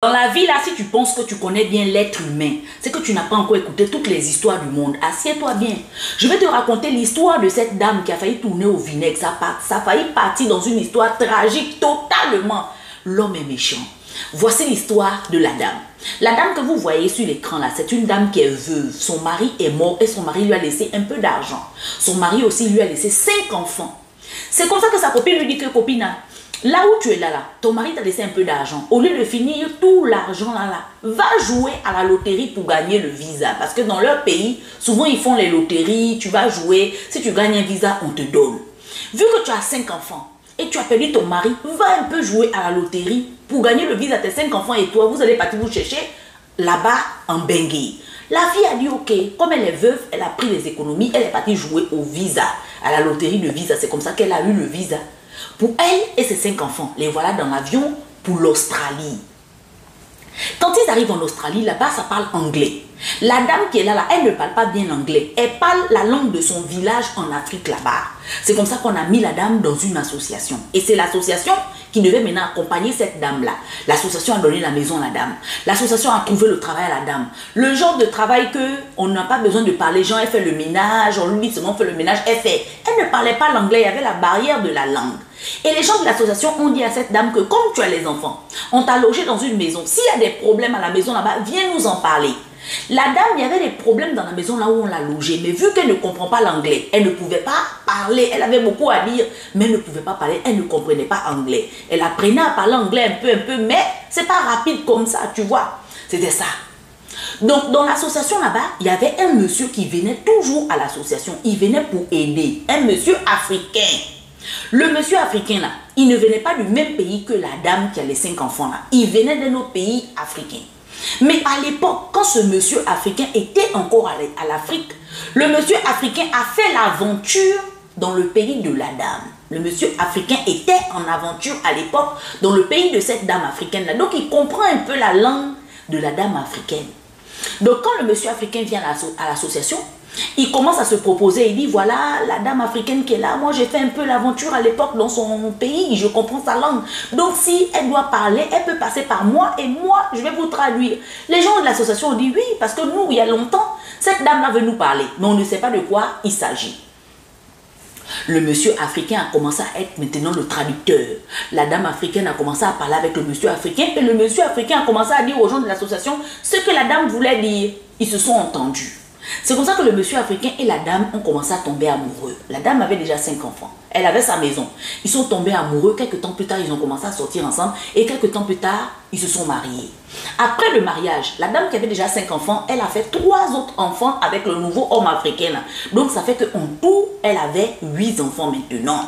Dans la vie, là, si tu penses que tu connais bien l'être humain, c'est que tu n'as pas encore écouté toutes les histoires du monde. Assieds-toi bien. Je vais te raconter l'histoire de cette dame qui a failli tourner au vinaigre. Ça a failli partir dans une histoire tragique totalement. L'homme est méchant. Voici l'histoire de la dame. La dame que vous voyez sur l'écran là, c'est une dame qui est veuve. Son mari est mort et son mari lui a laissé un peu d'argent. Son mari aussi lui a laissé 5 enfants. C'est comme ça que sa copine lui dit que copine, là où tu es là, ton mari t'a laissé un peu d'argent. Au lieu de finir tout l'argent là, va jouer à la loterie pour gagner le visa. Parce que dans leur pays, souvent ils font les loteries, tu vas jouer. Si tu gagnes un visa, on te donne. Vu que tu as 5 enfants et tu as perdu ton mari, va un peu jouer à la loterie pour gagner le visa. Tes 5 enfants et toi, vous allez partir vous chercher là-bas en Bengué. La fille a dit ok, comme elle est veuve, elle a pris les économies, elle est partie jouer au visa, à la loterie de visa. C'est comme ça qu'elle a eu le visa. Pour elle et ses 5 enfants, les voilà dans l'avion pour l'Australie. Quand ils arrivent en Australie, là-bas, ça parle anglais. La dame qui est là, elle ne parle pas bien l'anglais. Elle parle la langue de son village en Afrique là-bas. C'est comme ça qu'on a mis la dame dans une association. Et c'est l'association qui devait maintenant accompagner cette dame-là. L'association a donné la maison à la dame. L'association a trouvé le travail à la dame. Le genre de travail qu'on n'a pas besoin de parler. Genre, elle fait le ménage, on lui dit seulement fait le ménage, elle fait. Elle ne parlait pas l'anglais, il y avait la barrière de la langue. Et les gens de l'association ont dit à cette dame que comme tu as les enfants, on t'a logé dans une maison. S'il y a des problèmes à la maison là-bas, viens nous en parler. La dame, il y avait des problèmes dans la maison là où on l'a logée. Mais vu qu'elle ne comprend pas l'anglais, elle ne pouvait pas parler. Elle avait beaucoup à dire, mais elle ne pouvait pas parler. Elle ne comprenait pas anglais. Elle apprenait à parler anglais un peu, mais c'est pas rapide comme ça, tu vois. C'était ça. Donc, dans l'association là-bas, il y avait un monsieur qui venait toujours à l'association. Il venait pour aider. Un monsieur africain. Le monsieur africain là, il ne venait pas du même pays que la dame qui a les 5 enfants là. Il venait d'un autre pays africain. Mais à l'époque, quand ce monsieur africain était encore à l'Afrique, le monsieur africain a fait l'aventure dans le pays de la dame. Le monsieur africain était en aventure à l'époque dans le pays de cette dame africaine là. Donc il comprend un peu la langue de la dame africaine. Donc quand le monsieur africain vient à l'association, il commence à se proposer, il dit voilà la dame africaine qui est là, moi j'ai fait un peu l'aventure à l'époque dans son pays, je comprends sa langue. Donc si elle doit parler, elle peut passer par moi et moi je vais vous traduire. Les gens de l'association ont dit oui parce que nous il y a longtemps, cette dame-là veut nous parler, mais on ne sait pas de quoi il s'agit. Le monsieur africain a commencé à être maintenant le traducteur. La dame africaine a commencé à parler avec le monsieur africain et le monsieur africain a commencé à dire aux gens de l'association ce que la dame voulait dire. Ils se sont entendus. C'est comme ça que le monsieur africain et la dame ont commencé à tomber amoureux. La dame avait déjà 5 enfants. Elle avait sa maison. Ils sont tombés amoureux. Quelques temps plus tard, ils ont commencé à sortir ensemble. Et quelques temps plus tard, ils se sont mariés. Après le mariage, la dame qui avait déjà 5 enfants, elle a fait 3 autres enfants avec le nouveau homme africain. Donc ça fait qu'en tout, elle avait 8 enfants maintenant.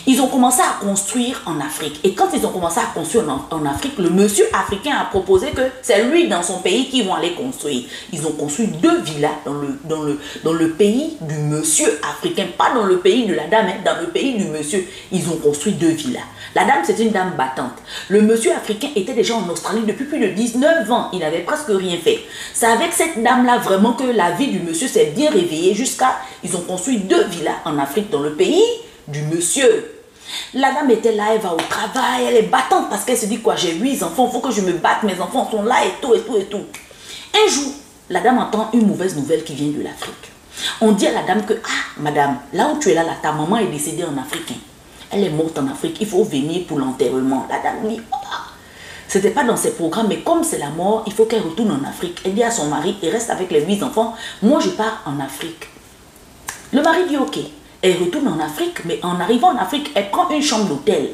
Ils ont commencé à construire en Afrique. Et quand ils ont commencé à construire en Afrique, le monsieur africain a proposé que c'est lui dans son pays qui vont aller construire. Ils ont construit 2 villas dans le pays du monsieur africain. Pas dans le pays de la dame, hein, dans le pays du monsieur. Ils ont construit 2 villas. La dame, c'est une dame battante. Le monsieur africain était déjà en Australie depuis plus de 19 ans. Il n'avait presque rien fait. C'est avec cette dame-là vraiment que la vie du monsieur s'est bien réveillée jusqu'à... Ils ont construit 2 villas en Afrique dans le pays du monsieur. La dame était là, elle va au travail, elle est battante parce qu'elle se dit quoi, j'ai 8 enfants, il faut que je me batte, mes enfants sont là et tout et tout et tout. Un jour, la dame entend une mauvaise nouvelle qui vient de l'Afrique. On dit à la dame que, ah madame, là où tu es là, ta maman est décédée en Afrique. Elle est morte en Afrique, il faut venir pour l'enterrement. La dame dit, oh, c'était pas dans ses programmes, mais comme c'est la mort, il faut qu'elle retourne en Afrique. Elle dit à son mari, il reste avec les 8 enfants, moi je pars en Afrique. Le mari dit ok. Elle retourne en Afrique, mais en arrivant en Afrique, elle prend une chambre d'hôtel.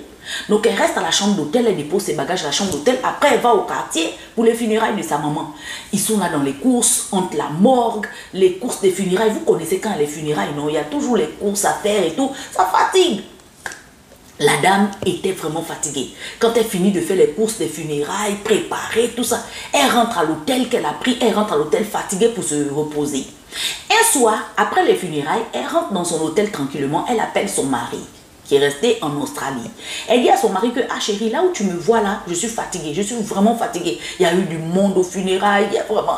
Donc elle reste à la chambre d'hôtel, elle dépose ses bagages à la chambre d'hôtel. Après, elle va au quartier pour les funérailles de sa maman. Ils sont là dans les courses, entre la morgue, les courses des funérailles. Vous connaissez quand les funérailles, non? Il y a toujours les courses à faire et tout. Ça fatigue. La dame était vraiment fatiguée. Quand elle finit de faire les courses des funérailles, préparer, tout ça, elle rentre à l'hôtel qu'elle a pris, elle rentre à l'hôtel fatiguée pour se reposer. Un soir, après les funérailles, elle rentre dans son hôtel tranquillement, elle appelle son mari, qui est resté en Australie. Elle dit à son mari que, ah chérie, là où tu me vois là, je suis fatiguée, je suis vraiment fatiguée. Il y a eu du monde aux funérailles, il y a vraiment,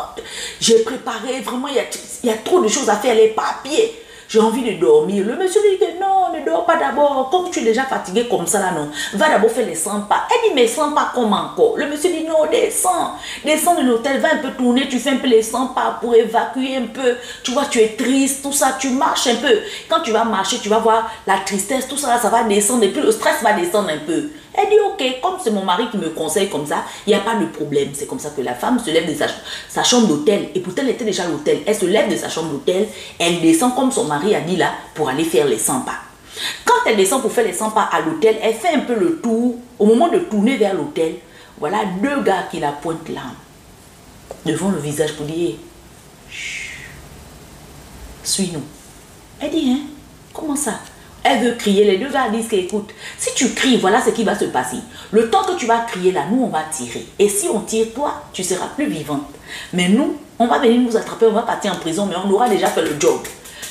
j'ai préparé, vraiment, il y a trop de choses à faire, les papiers. j'ai envie de dormir. Le monsieur lui dit que non, ne dors pas d'abord. Comme tu es déjà fatigué comme ça là, non, va d'abord faire les 100 pas. Elle dit, mais 100 pas comment encore? Le monsieur dit, non, descends. Descends de l'hôtel, va un peu tourner, tu fais un peu les 100 pas pour évacuer un peu. Tu vois, tu es triste, tout ça, tu marches un peu. Quand tu vas marcher, tu vas voir la tristesse, tout ça là, ça va descendre et puis le stress va descendre un peu. Elle dit, ok, comme c'est mon mari qui me conseille comme ça, il n'y a pas de problème. C'est comme ça que la femme se lève de sa chambre d'hôtel. Et pourtant, elle était déjà à l'hôtel. Elle se lève de sa chambre d'hôtel, elle descend comme son mari a dit là, pour aller faire les 100 pas. Quand elle descend pour faire les 100 pas à l'hôtel, elle fait un peu le tour. Au moment de tourner vers l'hôtel, voilà deux gars qui la pointent là, devant le visage pour dire, suis-nous. Elle dit, hein, comment ça? Elle veut crier, les deux gars disent qu'écoute, si tu cries, voilà ce qui va se passer. Le temps que tu vas crier là, nous on va tirer. Et si on tire, toi, tu seras plus vivante. Mais nous, on va venir nous attraper, on va partir en prison, mais on aura déjà fait le job.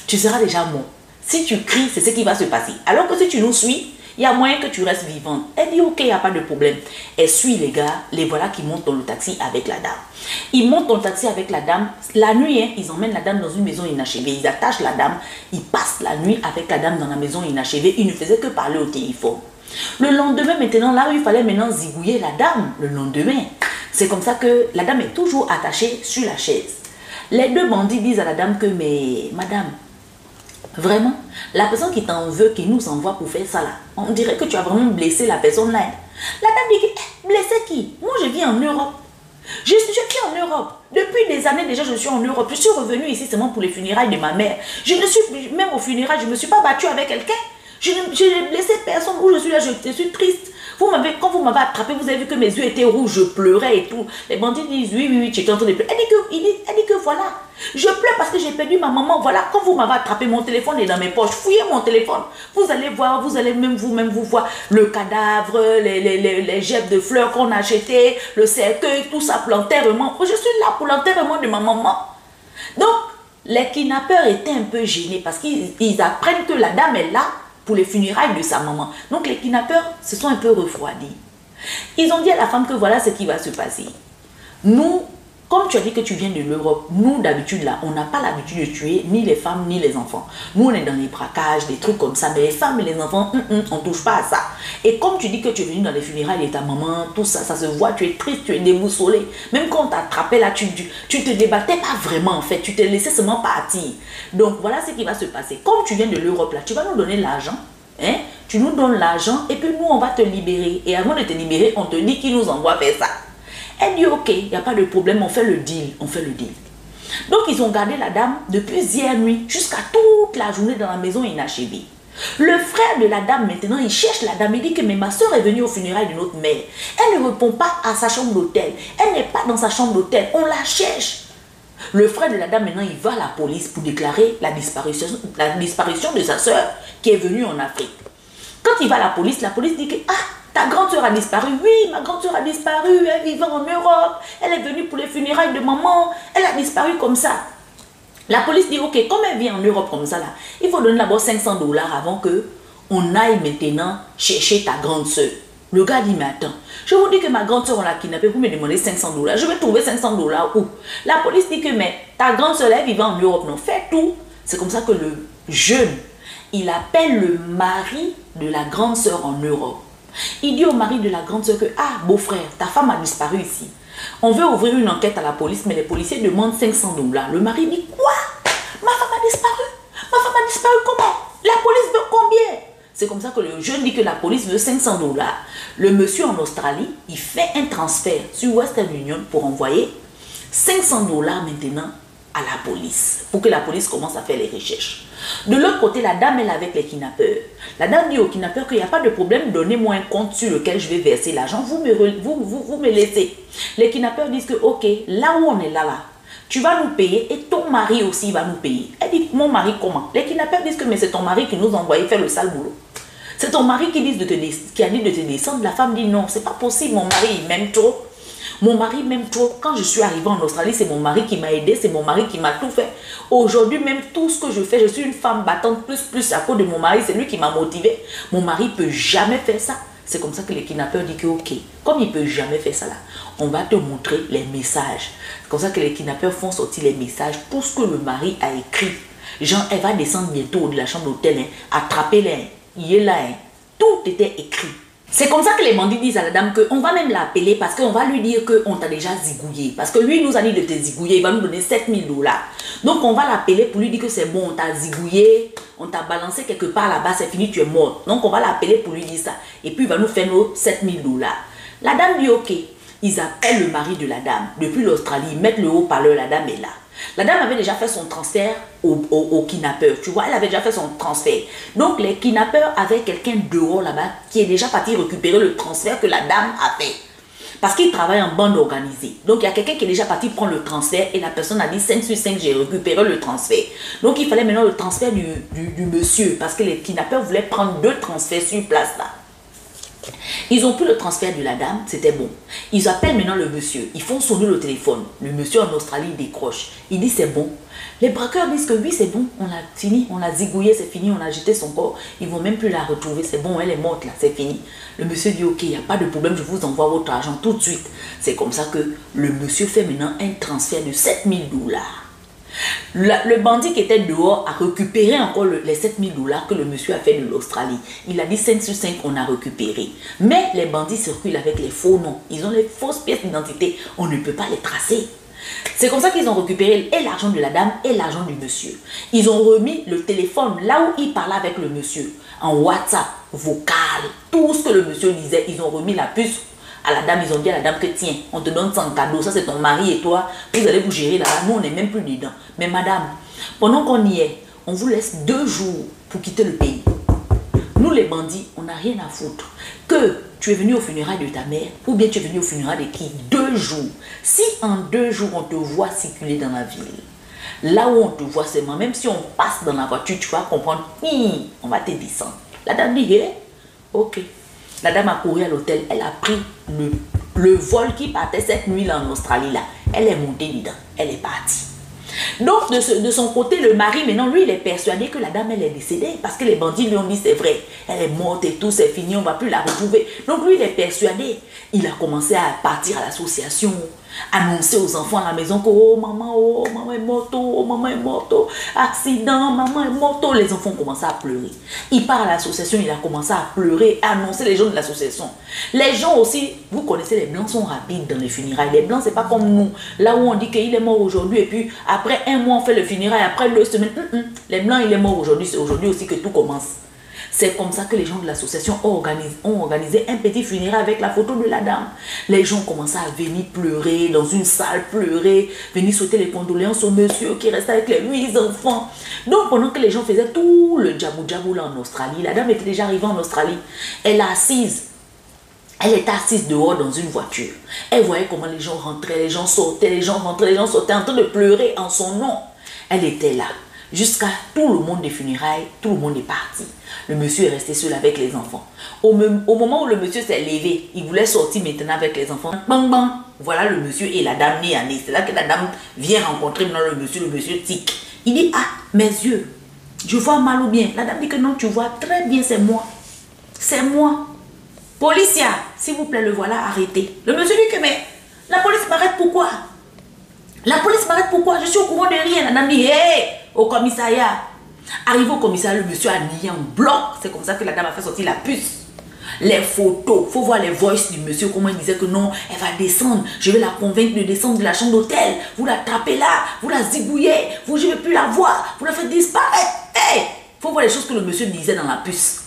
Tu seras déjà mort. Si tu cries, c'est ce qui va se passer. Alors que si tu nous suis, il y a moyen que tu restes vivante. Elle dit ok, il n'y a pas de problème. Elle suit les gars, les voilà qui montent dans le taxi avec la dame. Ils montent dans le taxi avec la dame. La nuit, hein, ils emmènent la dame dans une maison inachevée. Ils attachent la dame. Ils passent la nuit avec la dame dans la maison inachevée. Ils ne faisaient que parler au téléphone. Le lendemain, maintenant, là où il fallait maintenant zigouiller la dame, le lendemain, c'est comme ça que la dame est toujours attachée sur la chaise. Les deux bandits disent à la dame que, mais madame, vraiment, la personne qui t'en veut, qui nous envoie pour faire ça là, on dirait que tu as vraiment blessé la personne là. La dame dit, blessé qui? Moi je vis en Europe. Je vis en Europe. Depuis des années déjà, je suis en Europe. Je suis revenue ici seulement pour les funérailles de ma mère. Je ne suis, même aux funérailles, je ne me suis pas battue avec quelqu'un. Je n'ai blessé personne. Où je suis là, je suis triste. Quand vous m'avez attrapé, vous avez vu que mes yeux étaient rouges, je pleurais et tout. Les bandits disent, oui, tu étais en train de pleurer. Elle dit que voilà, je pleure parce que j'ai perdu ma maman. Voilà, quand vous m'avez attrapé, mon téléphone est dans mes poches. Fouillez mon téléphone. Vous allez voir, vous allez même vous voir le cadavre, les gerbes de fleurs qu'on a achetées, le cercueil, tout ça pour l'enterrement. Je suis là pour l'enterrement de ma maman. Donc, les kidnappeurs étaient un peu gênés parce qu'ils apprennent que la dame est là pour les funérailles de sa maman. Donc les kidnappeurs se sont un peu refroidis. Ils ont dit à la femme que voilà ce qui va se passer. Nous, comme tu as dit que tu viens de l'Europe, nous d'habitude là, on n'a pas l'habitude de tuer ni les femmes ni les enfants. Nous on est dans les braquages, des trucs comme ça, mais les femmes et les enfants, on ne touche pas à ça. Et comme tu dis que tu es venu dans les funérailles de ta maman, tout ça, ça se voit, tu es triste, tu es déboussolé. Même quand on t'a attrapé là, tu te débattais pas vraiment en fait, tu te laissais seulement partir. Donc voilà ce qui va se passer. Comme tu viens de l'Europe là, tu vas nous donner l'argent. Hein? Tu nous donnes l'argent et puis nous on va te libérer. Et avant de te libérer, on te dit qui nous envoie faire ça. Elle dit ok, il n'y a pas de problème, on fait le deal, on fait le deal. Donc ils ont gardé la dame depuis hier nuit jusqu'à toute la journée dans la maison inachevée. Le frère de la dame maintenant, il cherche la dame, il dit que mais ma soeur est venue au funérailles de notre mère. Elle ne répond pas à sa chambre d'hôtel, elle n'est pas dans sa chambre d'hôtel, on la cherche. Le frère de la dame maintenant, il va à la police pour déclarer la disparition de sa soeur qui est venue en Afrique. Quand il va à la police dit que ah, ta grande soeur a disparu. Oui, ma grande soeur a disparu. Elle vivait en Europe. Elle est venue pour les funérailles de maman. Elle a disparu comme ça. La police dit, ok, comme elle vient en Europe comme ça, là, il faut donner d'abord 500 $ avant que on aille maintenant chercher ta grande soeur. Le gars dit, mais attends, je vous dis que ma grande soeur, on l'a kidnappée pour me demander 500 $. Je vais trouver 500 $ où? La police dit que, mais ta grande soeur, elle vivait en Europe. Non, fais tout. C'est comme ça que le jeune, il appelle le mari de la grande soeur en Europe. Il dit au mari de la grande soeur que, ah, beau-frère, ta femme a disparu ici. On veut ouvrir une enquête à la police, mais les policiers demandent 500 $. Le mari dit, quoi? Ma femme a disparu. Ma femme a disparu comment? La police veut combien? C'est comme ça que le jeune dit que la police veut 500 $. Le monsieur en Australie, il fait un transfert sur Western Union pour envoyer 500 $ maintenant à la police, pour que la police commence à faire les recherches. De l'autre côté, la dame est avec les kidnappeurs. La dame dit aux kidnappeurs qu'il n'y a pas de problème, donnez-moi un compte sur lequel je vais verser l'argent, vous me laissez. Les kidnappeurs disent que, ok, là où on est là, tu vas nous payer et ton mari aussi va nous payer. Elle dit, mon mari comment? Les kidnappeurs disent que mais c'est ton mari qui nous a envoyé faire le sale boulot. C'est ton mari qui a dit de te descendre. La femme dit non, c'est pas possible, mon mari il m'aime trop. Mon mari m'aime trop. Quand je suis arrivée en Australie, c'est mon mari qui m'a aidé, c'est mon mari qui m'a tout fait. Aujourd'hui, même tout ce que je fais, je suis une femme battante plus à cause de mon mari, c'est lui qui m'a motivée. Mon mari ne peut jamais faire ça. C'est comme ça que les kidnappeurs disent que ok, comme il ne peut jamais faire ça là, on va te montrer les messages. C'est comme ça que les kidnappeurs font sortir les messages, tout ce que le mari a écrit Genre, elle va descendre bientôt de la chambre d'hôtel, hein, attraper-les, il est là, hein. Tout était écrit. C'est comme ça que les bandits disent à la dame qu'on va même l'appeler parce qu'on va lui dire qu'on t'a déjà zigouillé. Parce que lui nous a dit de te zigouiller, il va nous donner 7000 $. Donc on va l'appeler pour lui dire que c'est bon, on t'a zigouillé, on t'a balancé quelque part là-bas, c'est fini, tu es mort. Donc on va l'appeler pour lui dire ça. Et puis il va nous faire nos 7000 $. La dame dit ok. Ils appellent le mari de la dame depuis l'Australie, ils mettent le haut-parleur, la dame est là. La dame avait déjà fait son transfert au kidnappeur, tu vois, elle avait déjà fait son transfert. Donc les kidnappeurs avaient quelqu'un dehors là-bas qui est déjà parti récupérer le transfert que la dame a fait. Parce qu'il travaille en bande organisée. Donc il y a quelqu'un qui est déjà parti prendre le transfert et la personne a dit 5 sur 5, j'ai récupéré le transfert. Donc il fallait maintenant le transfert du monsieur parce que les kidnappeurs voulaient prendre 2 transferts sur place là. Ils ont pris le transfert de la dame, c'était bon. Ils appellent maintenant le monsieur, ils font sonner le téléphone. Le monsieur en Australie décroche. Il dit c'est bon. Les braqueurs disent que oui c'est bon, on a fini, on l'a zigouillé, c'est fini, on a jeté son corps. Ils vont même plus la retrouver, c'est bon, elle est morte là, c'est fini. Le monsieur dit ok, il n'y a pas de problème, je vous envoie votre argent tout de suite. C'est comme ça que le monsieur fait maintenant un transfert de 7000 $. Le bandit qui était dehors a récupéré encore les 7000 $ que le monsieur a fait de l'Australie. Il a dit 5 sur 5, on a récupéré. Mais les bandits circulent avec les faux noms. Ils ont les fausses pièces d'identité. On ne peut pas les tracer. C'est comme ça qu'ils ont récupéré et l'argent de la dame et l'argent du monsieur. Ils ont remis le téléphone là où il parlait avec le monsieur. En WhatsApp, vocal, tout ce que le monsieur disait, ils ont remis la puce à la dame, ils ont dit à la dame que tiens, on te donne 100 cadeaux, ça c'est ton mari et toi, vous allez vous gérer là, nous on n'est même plus dedans. Mais madame, pendant qu'on y est, on vous laisse 2 jours pour quitter le pays. Nous les bandits, on n'a rien à foutre. Que tu es venu au funérailles de ta mère, ou bien tu es venu au funérailles de qui? 2 jours. Si en 2 jours on te voit circuler dans la ville, là où on te voit seulement, même si on passe dans la voiture, tu vas comprendre, on va te descendre. La dame dit, ok. La dame a couru à l'hôtel, elle a pris le vol qui partait cette nuit là en Australie là. Elle est montée dedans, elle est partie. Donc de son côté, le mari maintenant, lui, il est persuadé que la dame, elle est décédée. Parce que les bandits lui ont dit, c'est vrai, elle est morte et tout, c'est fini, on ne va plus la retrouver. Donc lui, il est persuadé. Il a commencé à partir à l'association, annoncer aux enfants à la maison que oh maman est morte, oh maman est morte, accident, maman est morte. Les enfants ont commencé à pleurer. Il part à l'association, il a commencé à pleurer, à annoncer les gens de l'association. Les gens aussi, vous connaissez, les blancs sont rapides dans les funérailles. Les blancs, c'est pas comme nous, là où on dit qu'il est mort aujourd'hui et puis après 1 mois on fait le funérail, après 2 semaines, les blancs il est mort aujourd'hui, c'est aujourd'hui aussi que tout commence. C'est comme ça que les gens de l'association ont organisé un petit funérail avec la photo de la dame. Les gens commençaient à venir pleurer dans une salle, pleurer, venir souhaiter les condoléances au monsieur qui restait avec les 8 enfants. Donc pendant que les gens faisaient tout le djabou là en Australie, la dame était déjà arrivée en Australie. Elle est assise. Elle était assise dehors dans une voiture. Elle voyait comment les gens rentraient, les gens sortaient, les gens rentraient, les gens sortaient en train de pleurer en son nom. Elle était là. Jusqu'à tout le monde des funérailles, tout le monde est parti. Le monsieur est resté seul avec les enfants. Au moment où le monsieur s'est levé, il voulait sortir maintenant avec les enfants. Bang bang, voilà le monsieur et la dame nez à nez. C'est là que la dame vient rencontrer maintenant le monsieur tic. Il dit, ah, mes yeux, je vois mal ou bien? La dame dit que non, tu vois très bien, c'est moi. C'est moi. Policia, s'il vous plaît, le voilà, arrêtez. Le monsieur dit que, mais la police m'arrête pourquoi? La police m'arrête pourquoi? Je suis au courant de rien. La dame dit, hé, au commissariat. Arrivé au commissariat, le monsieur a nié en bloc. C'est comme ça que la dame a fait sortir la puce. Les photos, il faut voir les voices du monsieur, comment il disait que non, elle va descendre. Je vais la convaincre de descendre de la chambre d'hôtel. Vous la tapez là, vous la zigouillez, vous je ne vais plus la voir, vous la faites disparaître. Hey, faut voir les choses que le monsieur disait dans la puce.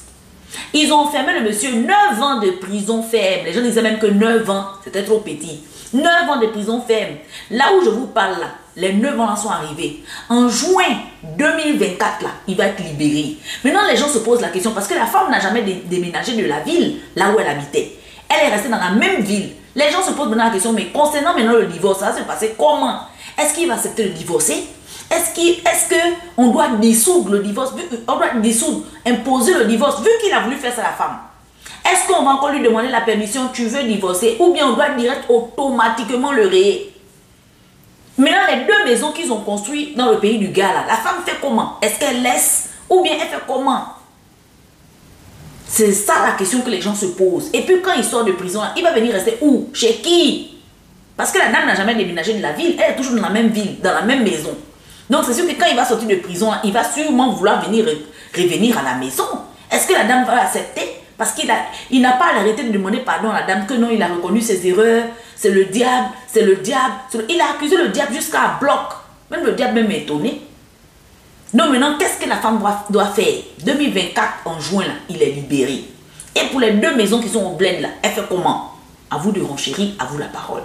Ils ont enfermé le monsieur 9 ans de prison ferme. Les gens disaient même que 9 ans, c'était trop petit. 9 ans de prison ferme. Là où je vous parle là, les 9 ans là sont arrivés. En juin 2024 là, il va être libéré. Maintenant les gens se posent la question parce que la femme n'a jamais déménagé de la ville là où elle habitait. Elle est restée dans la même ville. Les gens se posent maintenant la question, mais concernant maintenant le divorce, ça va se passer comment? Est-ce qu'il va accepter de divorcer? Est-ce qu'on doit dissoudre le divorce? On doit dissoudre, imposer le divorce, vu qu'il a voulu faire ça à la femme. Est-ce qu'on va encore lui demander la permission, tu veux divorcer, ou bien on doit direct automatiquement le rayer? Maintenant, les 2 maisons qu'ils ont construites dans le pays du gars, là, la femme fait comment? Est-ce qu'elle laisse, ou bien elle fait comment? C'est ça la question que les gens se posent. Et puis quand il sort de prison, là, il va venir rester où? Chez qui? Parce que la dame n'a jamais déménagé de la ville, elle est toujours dans la même ville, dans la même maison. Donc c'est sûr que quand il va sortir de prison, il va sûrement vouloir revenir à la maison. Est-ce que la dame va l'accepter? Parce qu'il n'a pas arrêté de demander pardon à la dame, que non, il a reconnu ses erreurs, c'est le diable, c'est le diable. Il a accusé le diable jusqu'à bloc. Même le diable même est étonné. Donc maintenant, qu'est-ce que la femme doit faire? 2024, en juin, là, il est libéré. Et pour les 2 maisons qui sont au bled, là, elle fait comment? À vous de renchérir, à vous la parole.